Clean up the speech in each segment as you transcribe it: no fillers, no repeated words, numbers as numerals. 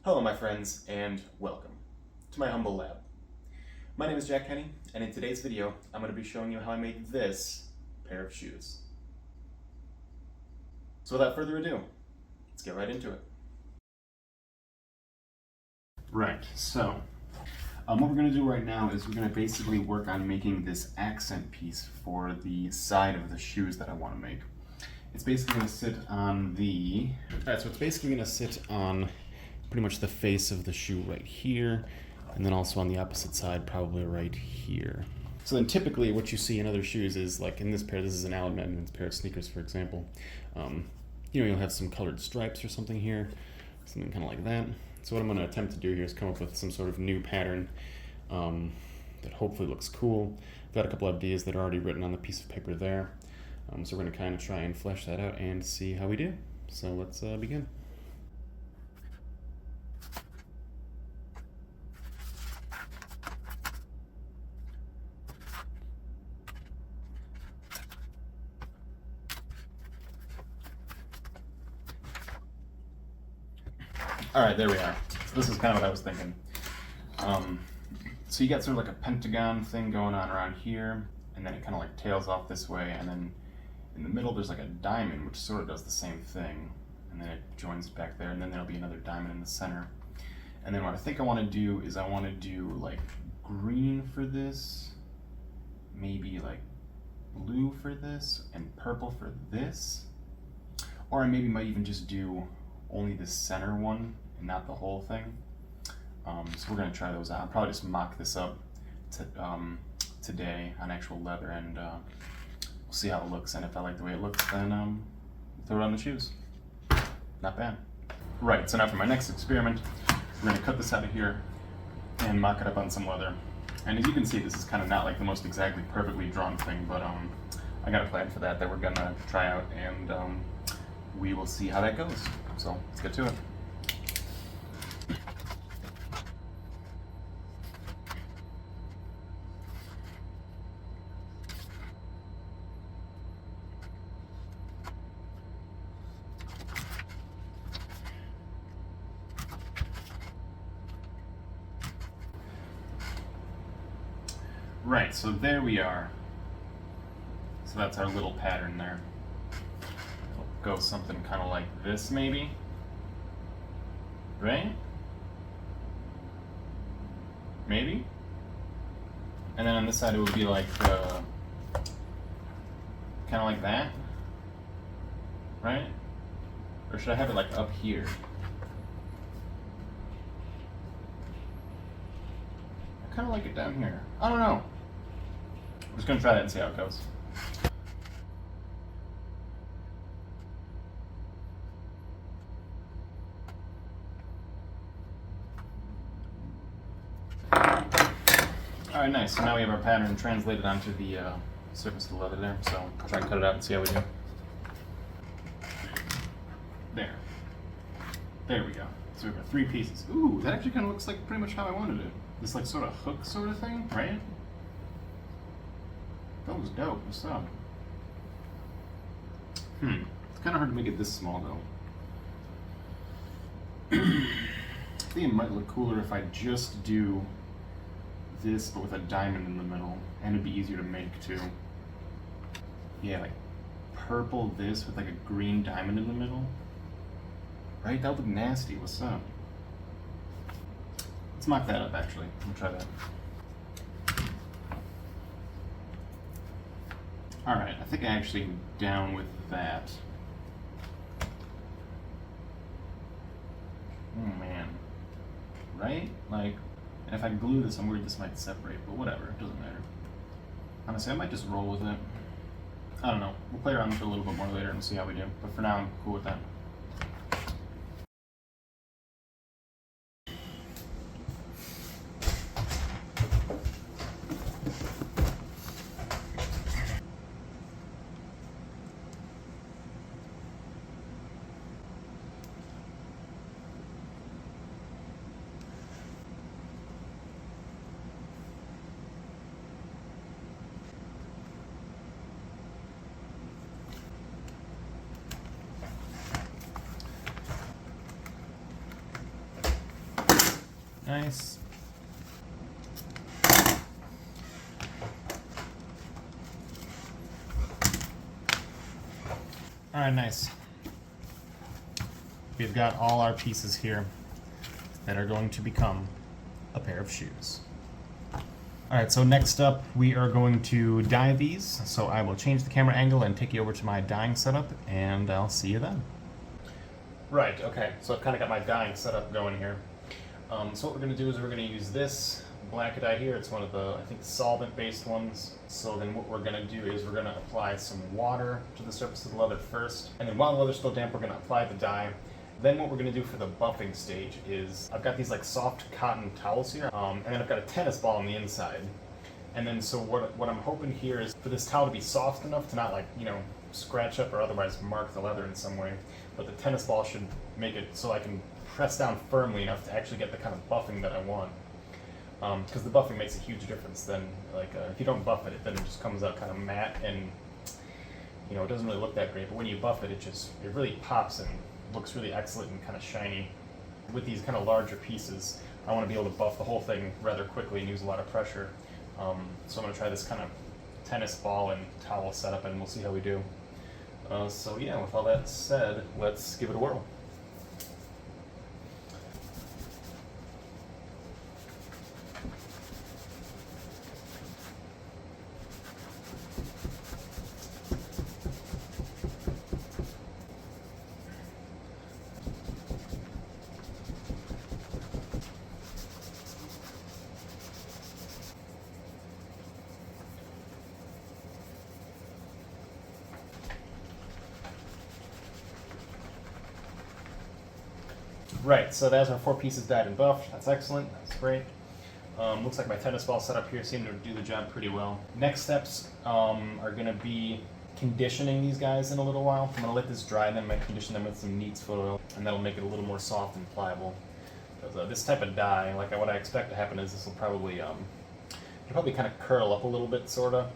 Hello my friends, and welcome to my humble lab. My name is Jack Kenny, and in today's video, I'm going to be showing you how I made this pair of shoes. So without further ado, let's get right into it. Right, so what we're going to do right now is we're going to basically work on making this accent piece for the side of the shoes that I want to make. It's basically going to sit on the... Alright, so it's basically going to sit on pretty much the face of the shoe right here, and then also on the opposite side, probably right here. So then typically what you see in other shoes is, like in this pair, this is an Allen Edmonds pair of sneakers, for example. You'll have some colored stripes or something here, something kind of like that. So what I'm going to attempt to do here is come up with some sort of new pattern that hopefully looks cool. I've got a couple of ideas that are already written on the piece of paper there. So we're going to kind of try and flesh that out and see how we do. So let's begin. All right, there we are. So this is kind of what I was thinking. So you got sort of like a pentagon thing going on around here, and then it kind of like tails off this way, and then in the middle there's like a diamond which sort of does the same thing, and then it joins back there, and then there'll be another diamond in the center. And then what I think I want to do is I want to do like green for this, maybe like blue for this, and purple for this. Or I maybe might even just do only the center one and not the whole thing. So we're going to try those out. I'll probably just mock this up today on actual leather, and we'll see how it looks. And if I like the way it looks, then throw it on the shoes. Not bad. Right, so now for my next experiment, we're going to cut this out of here and mock it up on some leather. And as you can see, this is kind of not like the most exactly perfectly drawn thing, but I got a plan for that we're going to try out, and we will see how that goes. So let's get to it. Right, so there we are. So that's our little pattern there. It'll go something kind of like this, maybe. Right? Maybe? And then on this side it would be like, kind of like that. Right? Or should I have it like up here? I kind of like it down here. I don't know. I'm just gonna try that and see how it goes. Alright, nice. So now we have our pattern translated onto the surface of the leather there. So I'll try and cut it out and see how we do. There. There we go. So we've got 3 pieces. Ooh, that actually kind of looks like pretty much how I wanted it. This like sort of hook sort of thing, right? That was dope. What's up? It's kind of hard to make it this small though. I think it might look cooler if I just do this but with a diamond in the middle, and it'd be easier to make too. Yeah, like purple this with like a green diamond in the middle. Right? That would look nasty. What's up? Let's mock that up actually. We'll try that. Alright, I think I actually am down with that. Oh man. Right? Like, and if I glue this, I'm worried this might separate, but whatever, it doesn't matter. Honestly, I might just roll with it. I don't know. We'll play around with it a little bit more later and see how we do. But for now, I'm cool with that. Nice. All right, nice. We've got all our pieces here that are going to become a pair of shoes. All right, so next up we are going to dye these. So I will change the camera angle and take you over to my dyeing setup, and I'll see you then. Right, okay, so I've kind of got my dyeing setup going here. So what we're going to do is we're going to use this black dye here. It's one of the, I think, solvent-based ones. So then what we're going to do is we're going to apply some water to the surface of the leather first. And then while the leather's still damp, we're going to apply the dye. Then what we're going to do for the buffing stage is I've got these like soft cotton towels here, and then I've got a tennis ball on the inside. And then so what I'm hoping here is for this towel to be soft enough to not, like, you know, scratch up or otherwise mark the leather in some way. But the tennis ball should make it so I can press down firmly enough to actually get the kind of buffing that I want. Because the buffing makes a huge difference. Then, like, if you don't buff it, then it just comes out kind of matte, and you know, it doesn't really look that great. But when you buff it, it really pops and looks really excellent and kind of shiny. With these kind of larger pieces, I want to be able to buff the whole thing rather quickly and use a lot of pressure. So I'm going to try this kind of tennis ball and towel setup, and we'll see how we do. So yeah, with all that said, let's give it a whirl. Right, so that's our 4 pieces dyed and buffed. That's excellent, that's great. Looks like my tennis ball setup here seemed to do the job pretty well. Next steps are going to be conditioning these guys in a little while. I'm going to let this dry, and then I'm going to condition them with some neat's foot oil, and that'll make it a little more soft and pliable. Because this type of dye, like what I expect to happen is this will probably, it'll probably kind of curl up a little bit, sort of,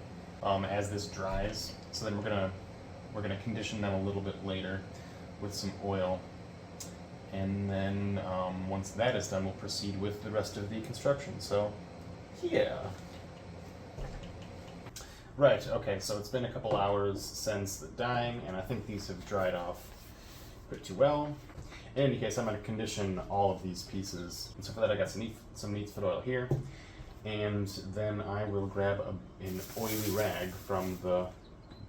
as this dries. So then we're gonna condition them a little bit later with some oil. And then once that is done, we'll proceed with the rest of the construction. So, yeah. Right, okay, so it's been a couple hours since the dyeing, and I think these have dried off pretty well. In any case, I'm going to condition all of these pieces. And so for that, I got some neat's foot oil here. And then I will grab an oily rag from the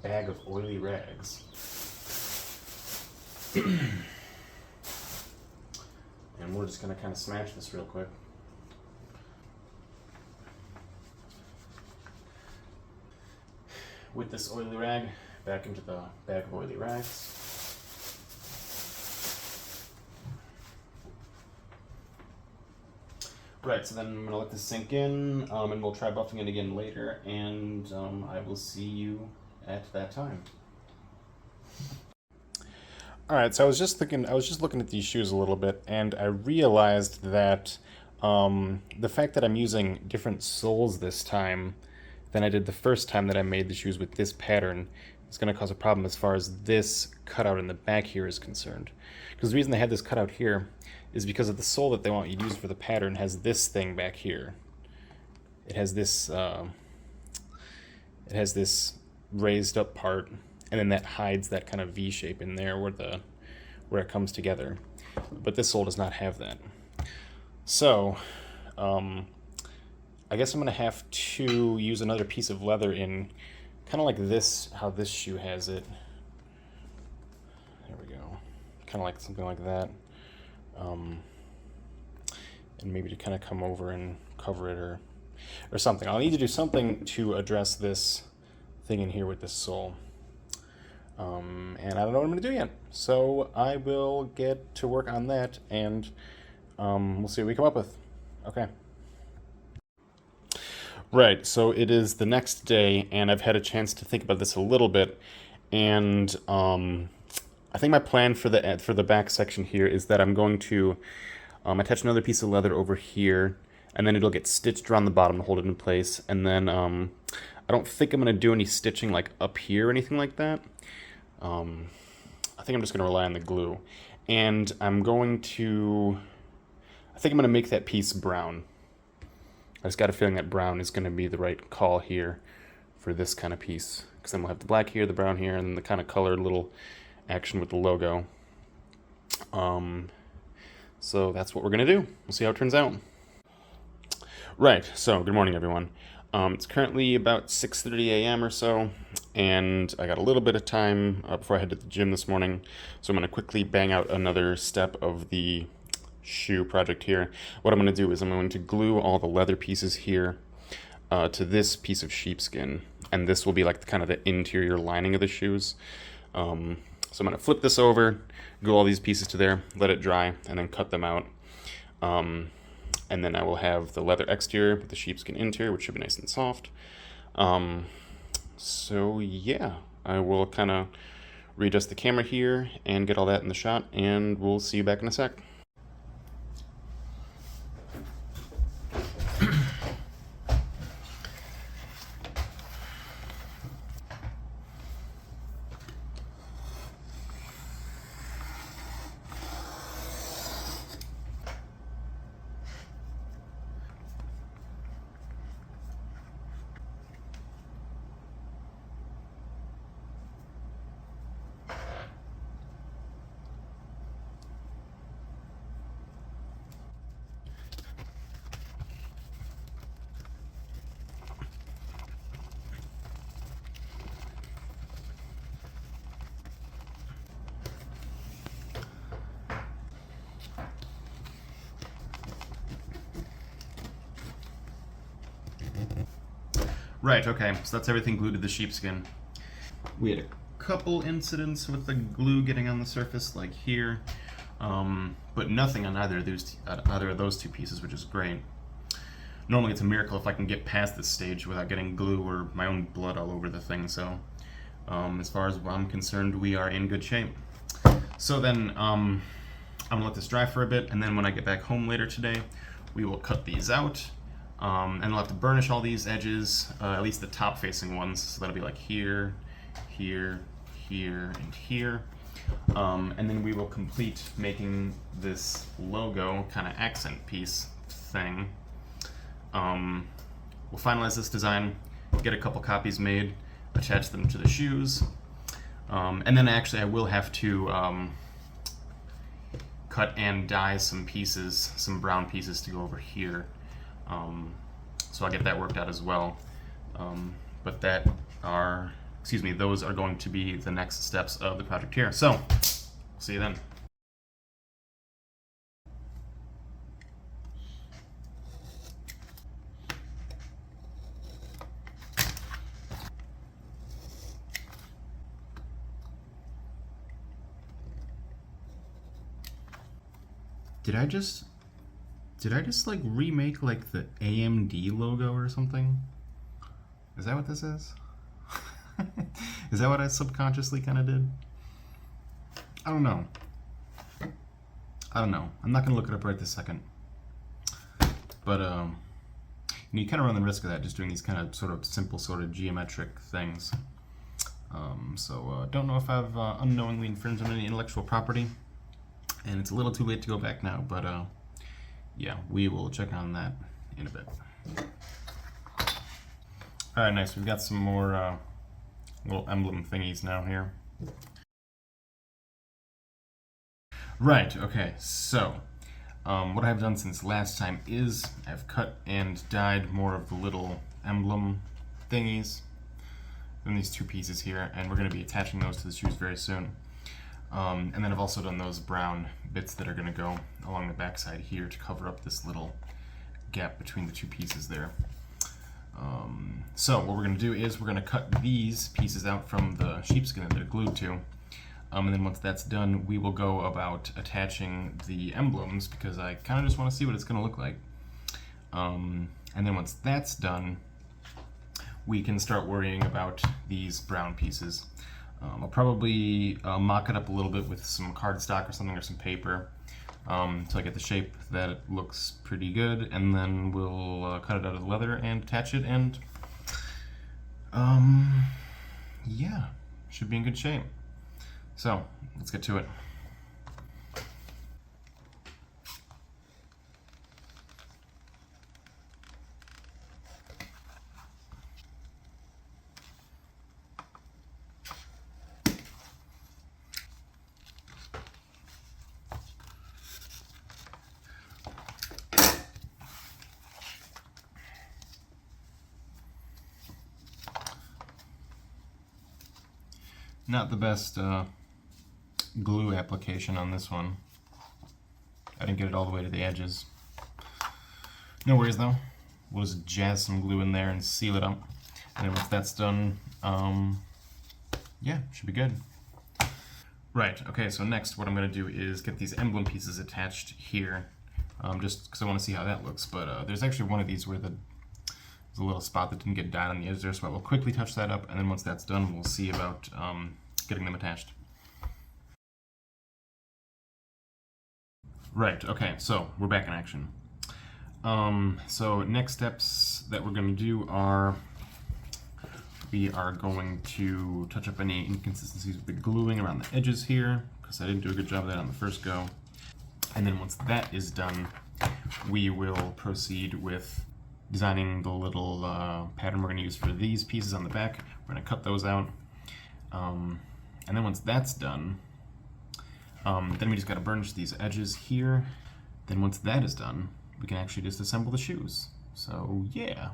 bag of oily rags. And we're just going to kind of smash this real quick. With this oily rag, back into the bag of oily rags. Right, so then I'm going to let this sink in, and we'll try buffing it again later, and I will see you at that time. All right, so I was just looking at these shoes a little bit, and I realized that the fact that I'm using different soles this time than I did the first time that I made the shoes with this pattern is going to cause a problem as far as this cutout in the back here is concerned. Because the reason they had this cutout here is because of the sole that they want you to use for the pattern has this thing back here. It has this raised up part, and then that hides that kind of V shape in there where it comes together. But this sole does not have that. So I guess I'm gonna have to use another piece of leather in kind of like this, how this shoe has it. There we go. Kind of like something like that. And maybe to kind of come over and cover it or something. I'll need to do something to address this thing in here with this sole. And I don't know what I'm going to do yet. So I will get to work on that, and we'll see what we come up with. Okay. Right, so it is the next day, and I've had a chance to think about this a little bit, and I think my plan for the back section here is that I'm going to attach another piece of leather over here, and then it'll get stitched around the bottom to hold it in place, and then I don't think I'm going to do any stitching like up here or anything like that. I think I'm just going to rely on the glue, and I'm going to I think I'm gonna make that piece brown. I just got a feeling that brown is gonna be the right call here for this kind of piece, because then we'll have the black here, the brown here, and then the kind of colored little action with the logo. So that's what we're gonna do. We'll see how it turns out. Right, so good morning, everyone. It's currently about 6:30 a.m. or so, and I got a little bit of time before I head to the gym this morning, so I'm gonna quickly bang out another step of the shoe project here. What I'm gonna do is I'm going to glue all the leather pieces here to this piece of sheepskin, and this will be like kind of the interior lining of the shoes. So I'm gonna flip this over, glue all these pieces to there, let it dry, and then cut them out. And then I will have the leather exterior with the sheepskin interior, which should be nice and soft. So yeah, I will kind of readjust the camera here and get all that in the shot, and we'll see you back in a sec. Right, okay, so that's everything glued to the sheepskin. We had a couple incidents with the glue getting on the surface, like here, but nothing on either of those two pieces, which is great. Normally it's a miracle if I can get past this stage without getting glue or my own blood all over the thing, so as far as I'm concerned, we are in good shape. So then, I'm gonna let this dry for a bit, and then when I get back home later today, we will cut these out. And I'll have to burnish all these edges, at least the top facing ones, so that'll be like here, here, here, and here. And then we will complete making this logo kind of accent piece thing. We'll finalize this design, get a couple copies made, attach them to the shoes, and then actually I will have to cut and dye some pieces, some brown pieces to go over here. So I'll get that worked out as well. But those are going to be the next steps of the project here. So, see you then. Did I just like remake like the AMD logo or something? Is that what this is? Is that what I subconsciously kind of did? I don't know. I'm not gonna look it up right this second. But you kind of run the risk of that just doing these kind of sort of simple sort of geometric things. So don't know if I've unknowingly infringed on any intellectual property, and it's a little too late to go back now, but yeah, we will check on that in a bit. Alright, nice. We've got some more little emblem thingies now here. Right, okay, so what I've done since last time is I've cut and dyed more of the little emblem thingies in these two pieces here, and we're going to be attaching those to the shoes very soon. And then I've also done those brown bits that are going to go along the backside here to cover up this little gap between the two pieces there. So what we're going to do is we're going to cut these pieces out from the sheepskin that they're glued to. And then once that's done, we will go about attaching the emblems, because I kind of just want to see what it's going to look like. And then once that's done, we can start worrying about these brown pieces. I'll probably mock it up a little bit with some cardstock or something, or some paper, until I get the shape that it looks pretty good, and then we'll cut it out of the leather and attach it, and yeah, should be in good shape. So let's get to it. Not the best glue application on this one. I didn't get it all the way to the edges. No worries though. We'll just jazz some glue in there and seal it up. And then once that's done, yeah, should be good. Right, okay, so next what I'm going to do is get these emblem pieces attached here, just because I want to see how that looks. But there's actually one of these where there's a little spot that didn't get dyed on the edge there, so I will quickly touch that up, and then once that's done, we'll see about getting them attached. Right, okay, so we're back in action. So next steps that we're going to do are we are going to touch up any inconsistencies with the gluing around the edges here, because I didn't do a good job of that on the first go. And then once that is done, we will proceed with designing the little pattern we're going to use for these pieces on the back. We're going to cut those out. And then once that's done, then we just got to burnish these edges here. Then once that is done, we can actually just assemble the shoes. So yeah.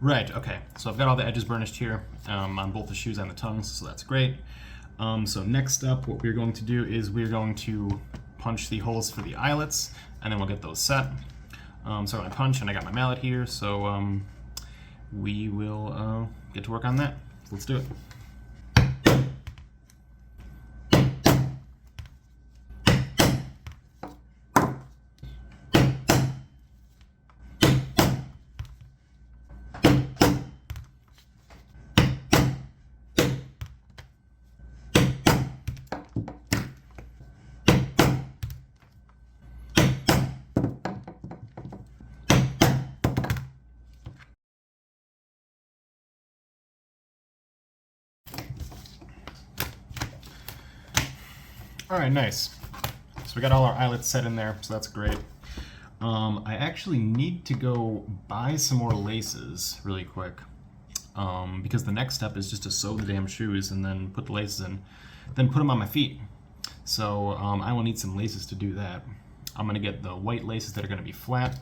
Right, okay, so I've got all the edges burnished here on both the shoes and the tongues, so that's great. So next up, what we're going to do is we're going to punch the holes for the eyelets, and then we'll get those set. So I'm going to punch, and I got my mallet here, so we will get to work on that. Let's do it. All right, nice. So we got all our eyelets set in there, so that's great. I actually need to go buy some more laces really quick, because the next step is just to sew the damn shoes and then put the laces in, then put them on my feet. So I will need some laces to do that. I'm gonna get the white laces that are gonna be flat,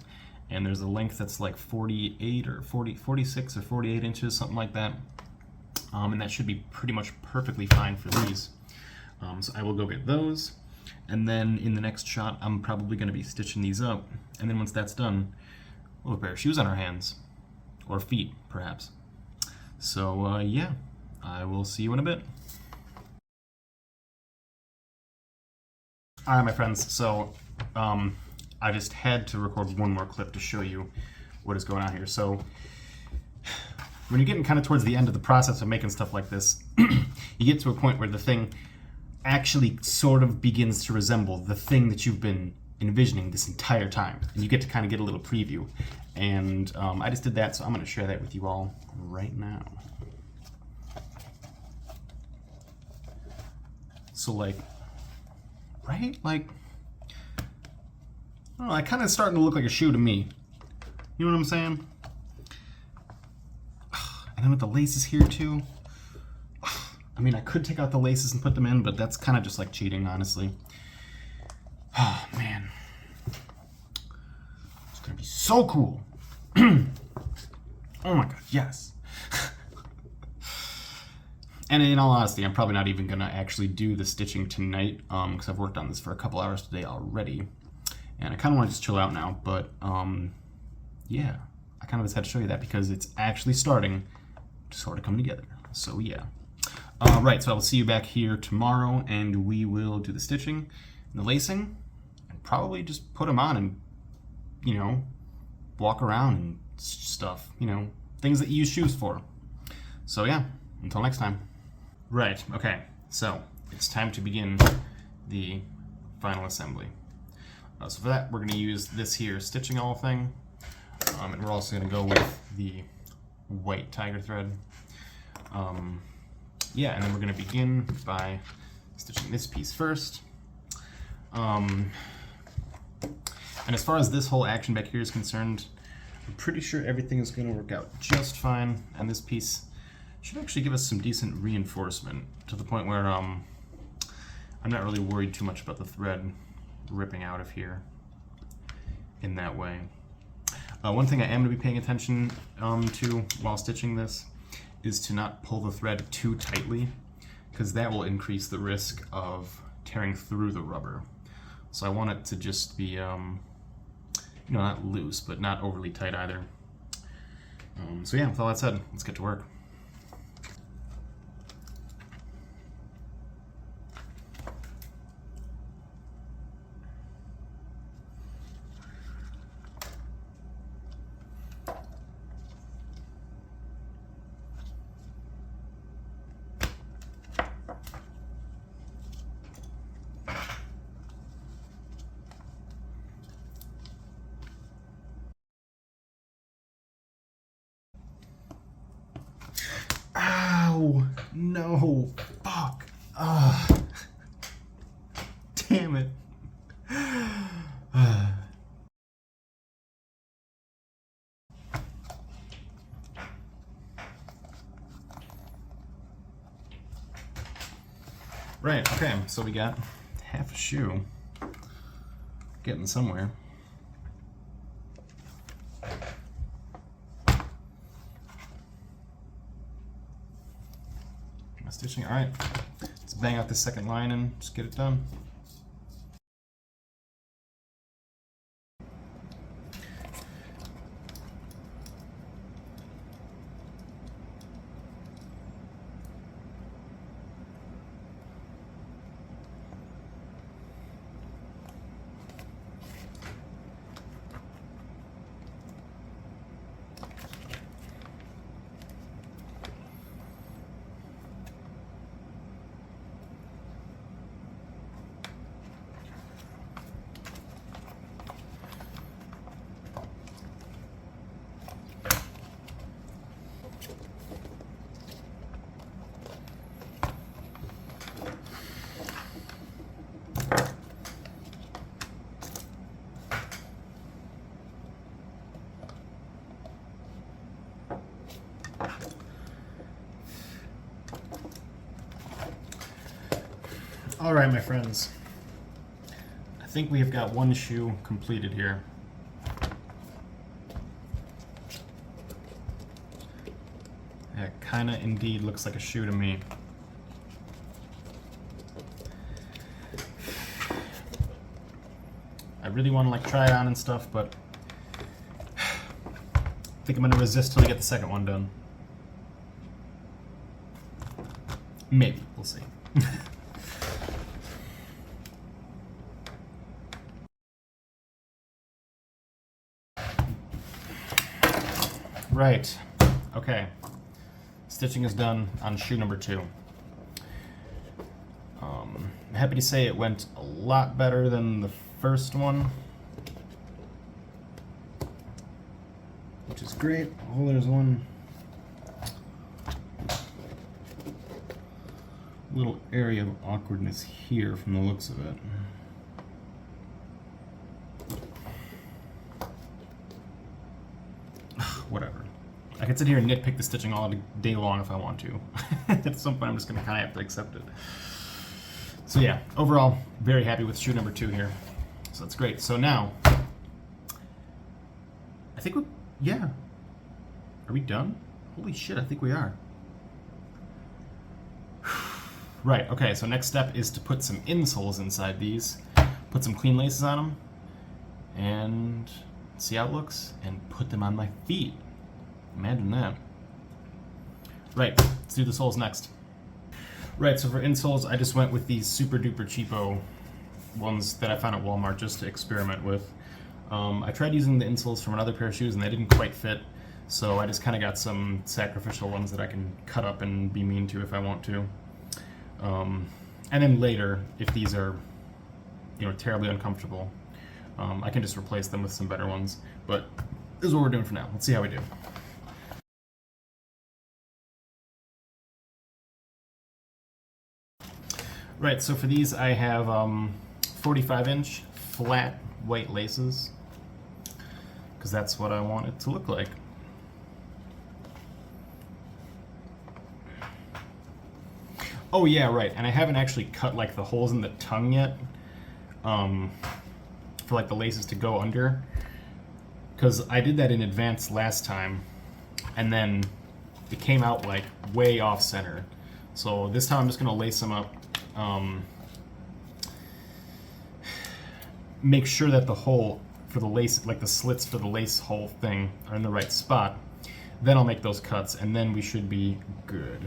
and there's a length that's like 48 or 46 or 48 inches, something like that. And that should be pretty much perfectly fine for these. So I will go get those, and then in the next shot I'm probably going to be stitching these up, and then once that's done, we'll have a pair of shoes on our hands, or feet perhaps. So yeah, I will see you in a bit. Alright my friends, so I just had to record one more clip to show you what is going on here. So when you're getting kind of towards the end of the process of making stuff like this, you get to a point where the thing actually sort of begins to resemble the thing that you've been envisioning this entire time, and you get to kind of get a little preview. And I just did that, so I'm going to share that with you all right now. So like, right? Like, I don't know, like kind of starting to look like a shoe to me. You know what I'm saying? And then with the laces here too. I mean, I could take out the laces and put them in, but that's kind of just like cheating, honestly. Oh, man. It's gonna be so cool. Oh my god, yes. And in all honesty, I'm probably not even gonna actually do the stitching tonight, because I've worked on this for a couple hours today already. And I kind of want to just chill out now, but yeah. I kind of just had to show you that because it's actually starting to sort of come together. So yeah. Right, so I will see you back here tomorrow, and we will do the stitching and the lacing, and probably just put them on and, you know, walk around and stuff, you know, things that you use shoes for. So yeah, until next time. Right, okay, so it's time to begin the final assembly. So for that, we're going to use this here stitching awl thing, and we're also going to go with the white tiger thread. Yeah, and then we're going to begin by stitching this piece first. And as far as this whole action back here is concerned, I'm pretty sure everything is going to work out just fine, and this piece should actually give us some decent reinforcement to the point where I'm not really worried too much about the thread ripping out of here in that way. One thing I am going to be paying attention to while stitching this is to not pull the thread too tightly, because that will increase the risk of tearing through the rubber. So I want it to just be, you know, not loose, but not overly tight either. So yeah, with all that said, let's get to work. Ow! No! Fuck! Ugh. Damn it. Right, okay, so we got half a shoe. Getting somewhere. My stitching, alright. Let's bang out this second line and just get it done. All right, my friends. I think we have got one shoe completed here. That kind of indeed looks like a shoe to me. I really want to like try it on and stuff, but I think I'm going to resist till I get the second one done. Maybe, we'll see. Right, okay. Stitching is done on shoe number 2. I'm happy to say it went a lot better than the first one, which is great. Oh, there's one little area of awkwardness here from the looks of it. Whatever. I could sit here and nitpick the stitching all day long if I want to. At some point I'm just going to kind of have to accept it. So yeah, overall, very happy with shoe number 2 here. So that's great. So now, I think yeah. Are we done? Holy shit, I think we are. Right, okay, so next step is to put some insoles inside these, put some clean laces on them, and see how it looks, and put them on my feet. Imagine that. Right, let's do the soles next. Right, so for insoles, I just went with these super duper cheapo ones that I found at Walmart just to experiment with. I tried using the insoles from another pair of shoes and they didn't quite fit, So I just kind of got some sacrificial ones that I can cut up and be mean to if I want to. And then later, if these are, terribly uncomfortable, I can just replace them with some better ones. But this is what we're doing for now. Let's see how we do. Right, so for these I have 45-inch flat white laces, because that's what I want it to look like. Oh yeah, right, and I haven't actually cut like the holes in the tongue yet, for like the laces to go under, because I did that in advance last time, and then it came out like way off center. So this time I'm just gonna lace them up. Make sure that the hole for the lace, like the slits for the lace hole thing, are in the right spot. Then I'll make those cuts, and then we should be good.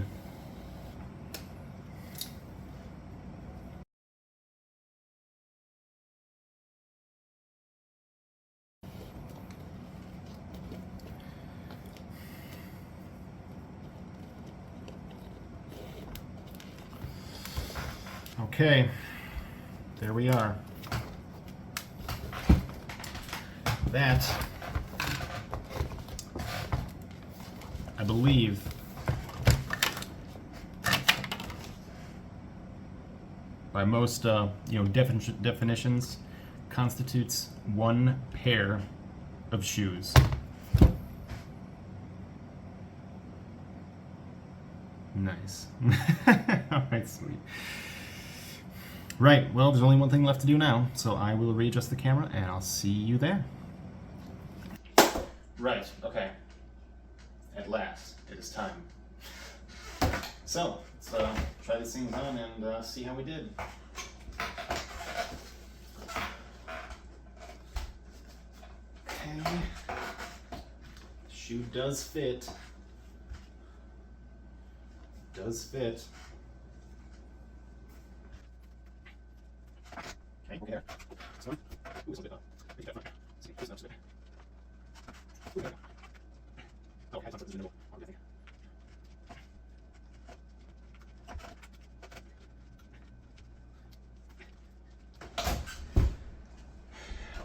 Okay, there we are. That, I believe, by most definitions, constitutes one pair of shoes. Nice. All right, sweet. Right, well, there's only one thing left to do now, so I will readjust the camera and I'll see you there. Right, okay. At last, it is time. So, let's try these things on and see how we did. Okay. The shoe does fit. Does fit. Okay, there. This one. Ooh, it's a bit up. Make that front. See, loosen up a bit. Ooh, there we go. Oh, I had something in the middle. I'll get it.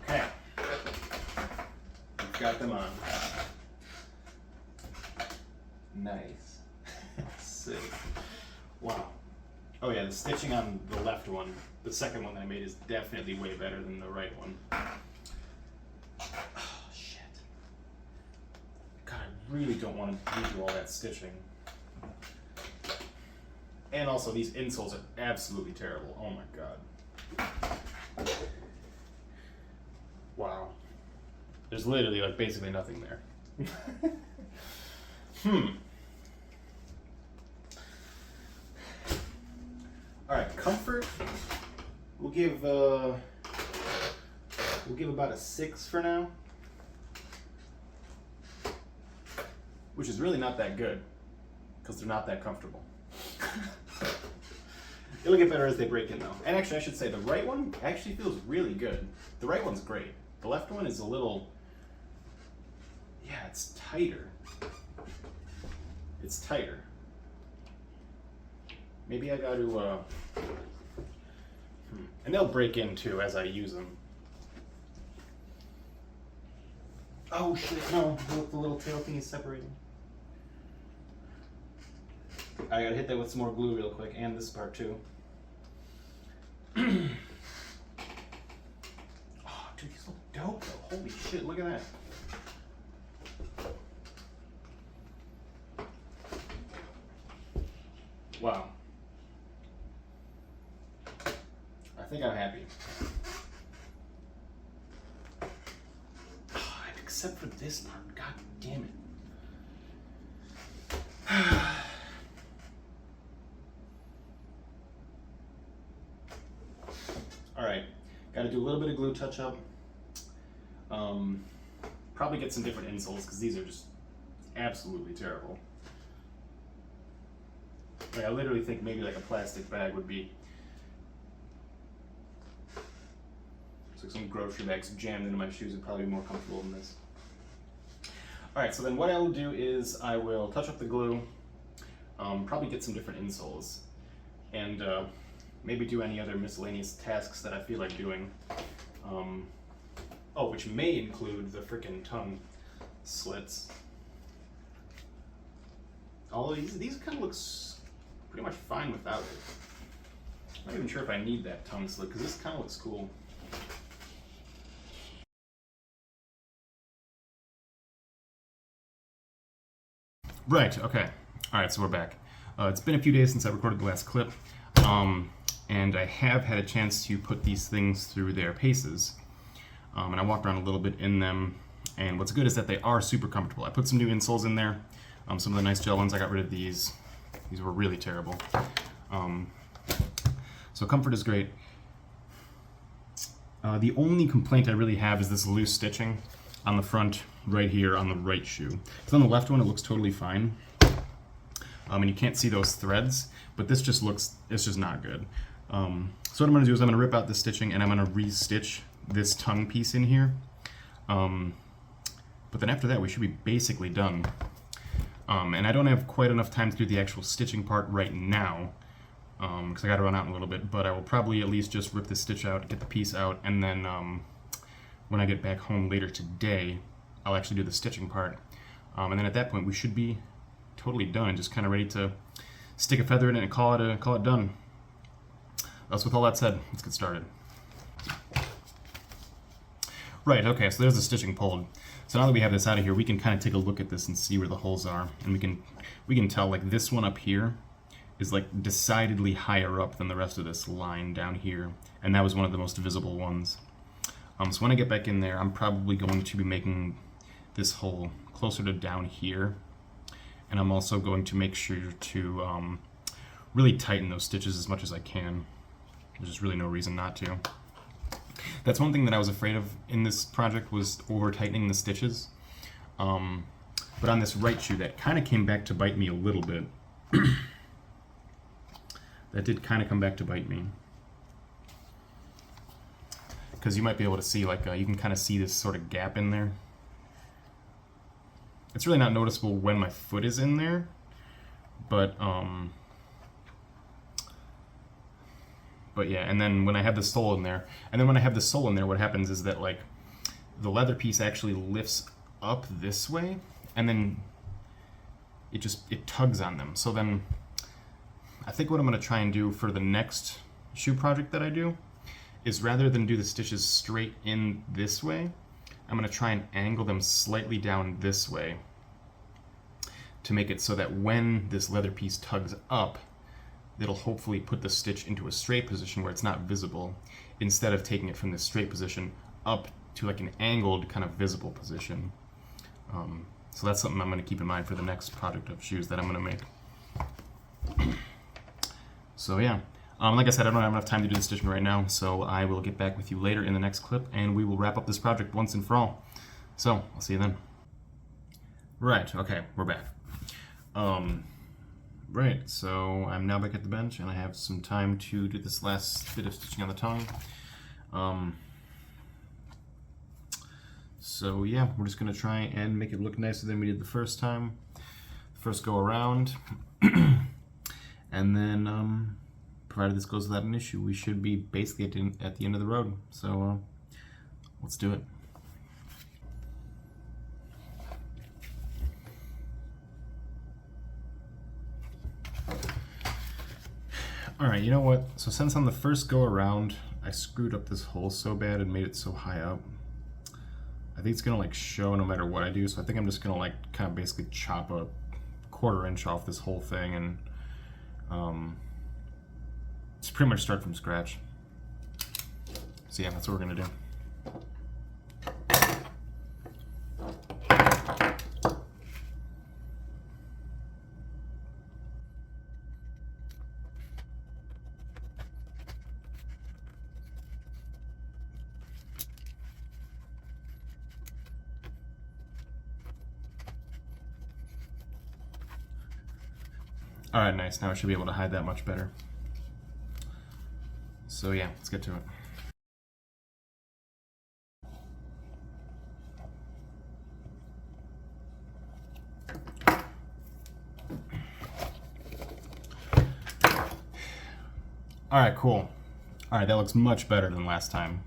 Okay. We've got them on. Nice. Sick. Wow. Oh yeah, the stitching on the left one, the second one that I made, is definitely way better than the right one. Oh, shit. God, I really don't want to redo all that stitching. And also, these insoles are absolutely terrible. Oh my god. Wow. There's literally, like, basically nothing there. Alright, comfort, we'll give about a 6 for now. Which is really not that good, because they're not that comfortable. It'll get better as they break in though. And actually I should say the right one actually feels really good. The right one's great. The left one is a little, yeah, it's tighter. It's tighter. Maybe I got to, and they'll break in too as I use them. Oh shit, no, the little tail thing is separating. I gotta hit that with some more glue real quick, and this part too. Oh, dude, these look dope though. Holy shit, look at that. Wow. I think I'm happy. Oh, except for this part. God damn it. Alright, gotta do a little bit of glue touch up. Probably get some different insoles because these are just absolutely terrible. Like, I literally think maybe like a plastic bag would be. It's like some grocery bags jammed into my shoes would probably be more comfortable than this. Alright, so then what I'll do is I will touch up the glue, probably get some different insoles, and maybe do any other miscellaneous tasks that I feel like doing. Oh, which may include the frickin' tongue slits. Although these kind of looks pretty much fine without it. I'm not even sure if I need that tongue slit, because this kind of looks cool. Right, okay. Alright, so we're back. It's been a few days since I recorded the last clip, and I have had a chance to put these things through their paces. And I walked around a little bit in them, and what's good is that they are super comfortable. I put some new insoles in there, some of the nice gel ones. I got rid of these. These were really terrible. So comfort is great. The only complaint I really have is this loose stitching on the front right here on the right shoe. Because on the left one it looks totally fine. And you can't see those threads, but this just looks, it's just not good. So what I'm going to do is I'm going to rip out the stitching and I'm going to re-stitch this tongue piece in here. But then after that we should be basically done. And I don't have quite enough time to do the actual stitching part right now, because I got to run out in a little bit, but I will probably at least just rip the stitch out, get the piece out, and then when I get back home later today, I'll actually do the stitching part. And then at that point we should be totally done, just kind of ready to stick a feather in it and call it done. So with all that said, let's get started. Right, okay, so there's the stitching pulled. So now that we have this out of here, we can kind of take a look at this and see where the holes are. And we can tell, like, this one up here is like decidedly higher up than the rest of this line down here. And that was one of the most visible ones. So when I get back in there, I'm probably going to be making this hole closer to down here. And I'm also going to make sure to really tighten those stitches as much as I can. There's just really no reason not to. That's one thing that I was afraid of in this project, was over tightening the stitches. But on this right shoe, that kind of came back to bite me a little bit. That did kind of come back to bite me. Because you might be able to see, like, you can kind of see this sort of gap in there. It's really not noticeable when my foot is in there, but yeah, and then when I have the sole in there, what happens is that, like, the leather piece actually lifts up this way, and then it tugs on them. So then I think what I'm going to try and do for the next shoe project that I do is, rather than do the stitches straight in this way, I'm going to try and angle them slightly down this way to make it so that when this leather piece tugs up, it'll hopefully put the stitch into a straight position where it's not visible, instead of taking it from this straight position up to like an angled kind of visible position. So that's something I'm going to keep in mind for the next project of shoes that I'm going to make. So yeah, like I said, I don't have enough time to do the stitching right now, so I will get back with you later in the next clip, and we will wrap up this project once and for all. So, I'll see you then. Right, okay, we're back. Right, so I'm now back at the bench, and I have some time to do this last bit of stitching on the tongue. So yeah, we're just going to try and make it look nicer than we did the first time. The first go around. And then, provided this goes without an issue, we should be basically at the end of the road. So let's do it. Alright, you know what? So since on the first go around, I screwed up this hole so bad and made it so high up, I think it's gonna like show no matter what I do. So I think I'm just gonna like kind of basically chop a 1/4 inch off this whole thing and just pretty much start from scratch. So yeah, that's what we're gonna do. Alright, nice. Now I should be able to hide that much better. So yeah, let's get to it. All right, cool. All right, that looks much better than last time.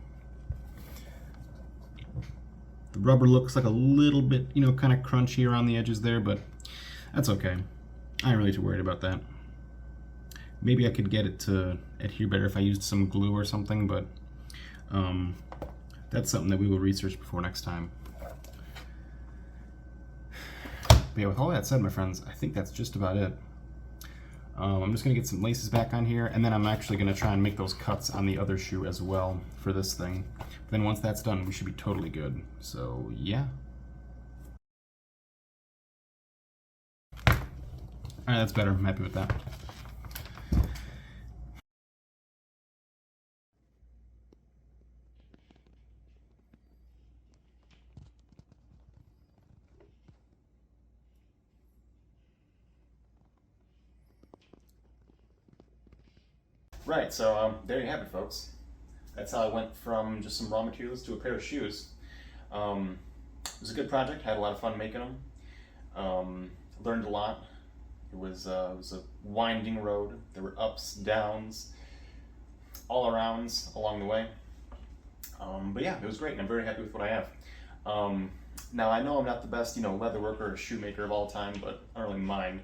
The rubber looks like a little bit, you know, kind of crunchy around the edges there, but that's okay. I ain't really too worried about that. Maybe I could get it to adhere better if I used some glue or something, but that's something that we will research before next time. But yeah, with all that said, my friends, I think that's just about it. I'm just going to get some laces back on here, and then I'm actually going to try and make those cuts on the other shoe as well for this thing. Then once that's done, we should be totally good. So, yeah. Alright, that's better. I'm happy with that. Right, so there you have it, folks. That's how I went from just some raw materials to a pair of shoes. It was a good project. Had a lot of fun making them. Learned a lot. It was a winding road. There were ups, downs, all arounds along the way. But yeah, it was great, and I'm very happy with what I have. Now I know I'm not the best, you know, leather worker or shoemaker of all time, but I don't really mind.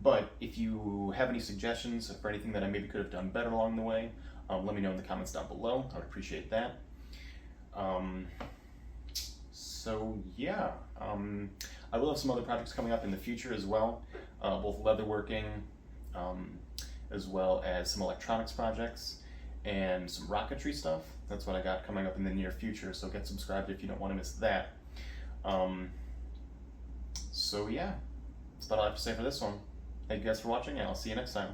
But if you have any suggestions for anything that I maybe could have done better along the way, let me know in the comments down below. I would appreciate that. So yeah, I will have some other projects coming up in the future as well, both leatherworking, as well as some electronics projects and some rocketry stuff. That's what I got coming up in the near future, so get subscribed if you don't want to miss that. So yeah, that's about all I have to say for this one. Thank you guys for watching, and I'll see you next time.